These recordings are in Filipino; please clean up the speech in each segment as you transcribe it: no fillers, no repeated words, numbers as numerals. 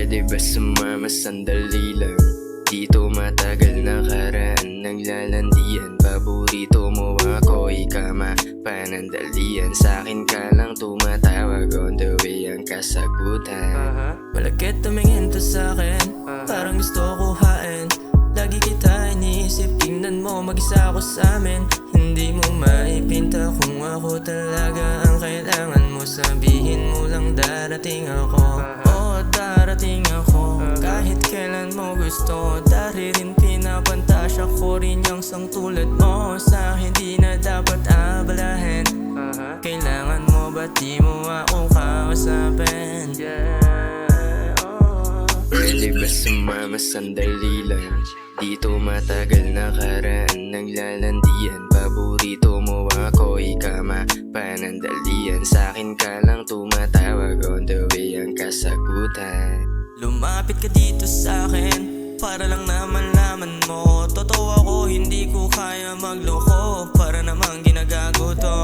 Pwede ba sumama sandali lang? Dito matagal nakaraan naglalandian. Paborito mo ako, ikama panandalian. Sa'kin ka lang tumatawag, on the way ang kasagutan. Malagkit tumingin to sa'kin, parang gusto kuhain. Lagi kita iniisip, tingnan mo mag-isa ako sa'min. Hindi mo maipinta kung ako talaga ang kailangan mo. Sabihin mo lang darating ako, oo darating ako. Kahit kailan mo gusto, dari rin pinapantasya ko rin yung sang tulad mo. Sa'kin di na dapat abalahin. Kailangan mo ba't di mo ako kausapin? Pwede ba sumama sandali lang? Dito matagal nakaraan naglalandian. Paborito mo ako, ikama panandalian. Sa'kin ka lang tumatawag, on the way ang kasagutan. Lumapit ka dito sa'kin, para lang naman laman mo. Totoo ako, hindi ko kaya magloko, para namang ginagago to.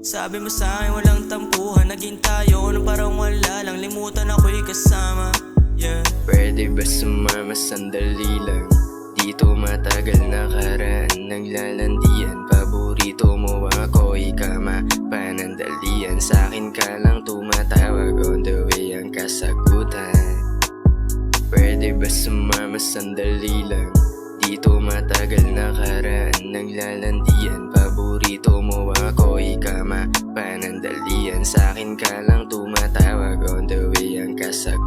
Sabi mo sa'kin walang tampuhan, naging tayo nang parang wala lang. Limutan ako'y kasama, yeah. Pwede ba sumama sandali lang? Dito matagal nakaraan naglalandian. Paborito mo ako, ikama panandalian. Sa'kin ka lang tumatawag, on the way ang kasagutan. Pwede ba sumama sandali lang? Dito matagal nakaraan naglalandian. Paborito mo ako, ikama panandalian. Sa'kin ka lang tumatawag, on the way ang kasagutan.